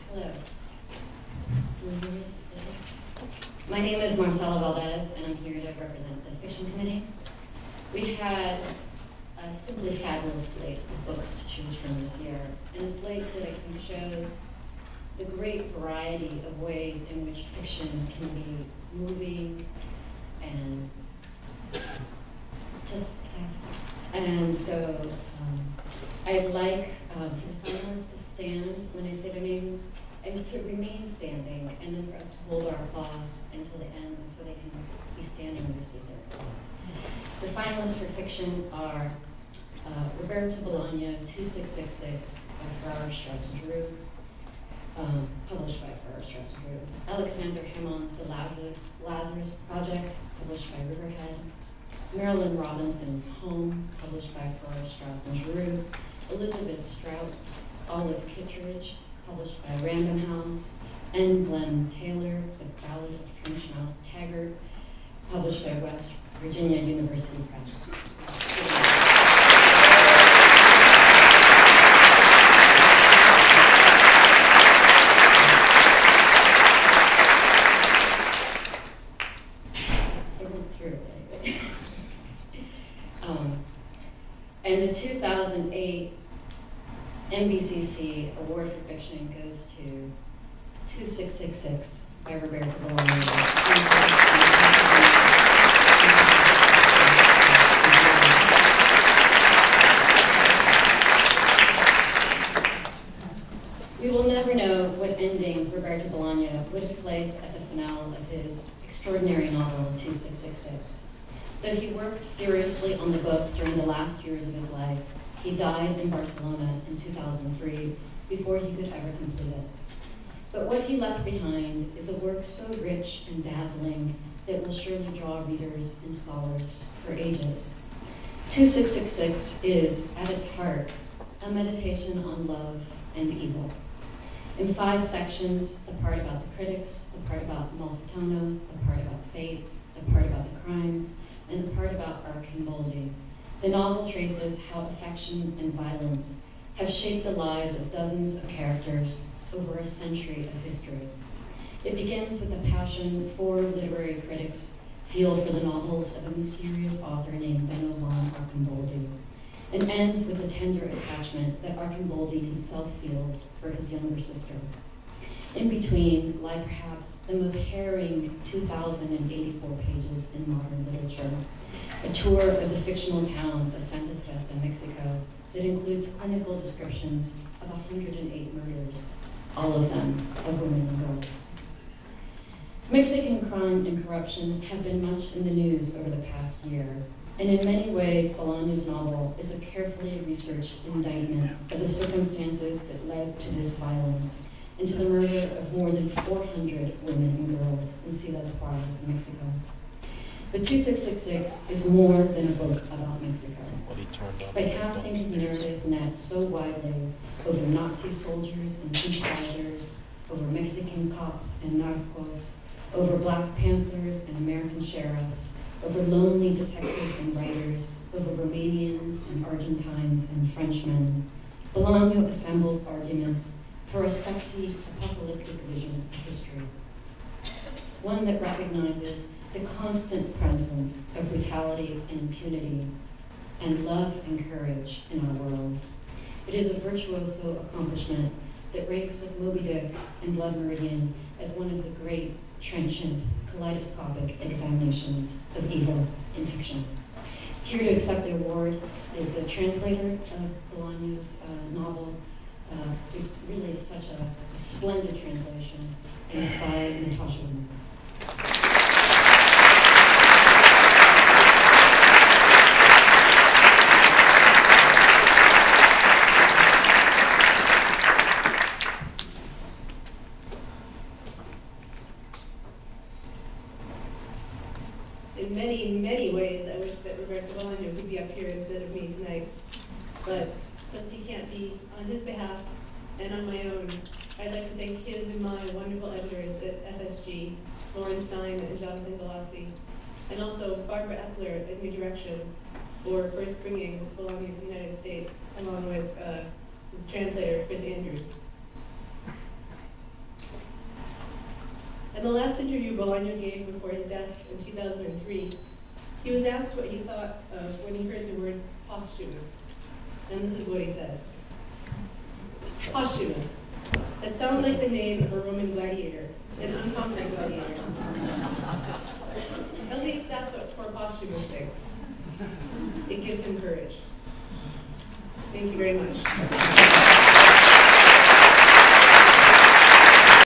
Hello. Can you hear me? My name is Marcela Valdes, and I'm here to represent the Fiction Committee. We had a simply fabulous slate of books to choose from this year, and a slate that I think shows the great variety of ways in which fiction can be moving and just spectacular. And so I'd like for the finalists to stand when I say their names, and to remain standing, and then for us to hold our applause until the end, and so they can be standing and receive their applause. The finalists for fiction are Roberto Bolaño, 2666, by Farrar, Straus and Giroux, published by Farrar, Straus and Giroux. Alexander Hammond's The Lazarus Project, published by Riverhead. Marilyn Robinson's Home, published by Farrar, Straus and Giroux. Elizabeth Strout's Olive Kittredge, published by Random House. And Glenn Taylor, The Ballad of Trenchmouth Taggart, published by West Virginia University Press. And the 2008 NBCC Award for Fiction goes to 2666 by Roberto Bolaño. We will never know what ending Roberto Bolaño would have placed at the finale of his extraordinary novel, 2666. Though he worked furiously on the book during the last years of his life, he died in Barcelona in 2003 before he could ever complete it. But what he left behind is a work so rich and dazzling that will surely draw readers and scholars for ages. 2666 is, at its heart, a meditation on love and evil. In 5 sections, the part about the critics, the part about Malfitano, the part about fate, the part about the crimes, and the part about Arcimboldi, the novel traces how affection and violence have shaped the lives of dozens of characters over a century of history. It begins with the passion 4 literary critics feel for the novels of a mysterious author named Benoît Arcimboldi, and ends with the tender attachment that Arcimboldi himself feels for his younger sister. In between lie perhaps the most harrowing 2,084 pages in modern literature, a tour of the fictional town of Santa Teresa, Mexico, that includes clinical descriptions of 108 murders, all of them of women and girls. Mexican crime and corruption have been much in the news over the past year, and in many ways, Bolaño's novel is a carefully researched indictment of the circumstances that led to this violence and to the murder of more than 400 women and girls in Ciudad Juarez, Mexico. But 2666 is more than a book about Mexico. By casting his narrative net so widely over Nazi soldiers and sympathizers, over Mexican cops and narcos, over Black Panthers and American sheriffs, over lonely detectives and writers, over Romanians and Argentines and Frenchmen, Bolaño assembles arguments for a sexy, apocalyptic vision of history. One that recognizes the constant presence of brutality and impunity, and love and courage in our world. It is a virtuoso accomplishment that ranks with Moby Dick and Blood Meridian as one of the great, trenchant, kaleidoscopic examinations of evil in fiction. Here to accept the award is a translator of Bolaño's novel. It's really such a splendid translation, and it's by Natasha Wimmer. In many, many ways, I wish that Roberto Bolaño could be up here instead of me tonight. But since he can't be, on his behalf and on my own, I'd like to thank his and my wonderful editors at FSG, Lauren Stein and Jonathan Galassi, and also Barbara Epler at New Directions, for first bringing Bolaño to the United States, along with his translator, Chris Andrews. In the last interview Bolaño gave before his death in 2003, he was asked what he thought of when he heard the word posthumous. And this is what he said. Posthumous. That sounds like the name of a Roman gladiator, an unconquered gladiator. At least that's what poor Posthumous thinks. It gives him courage. Thank you very much.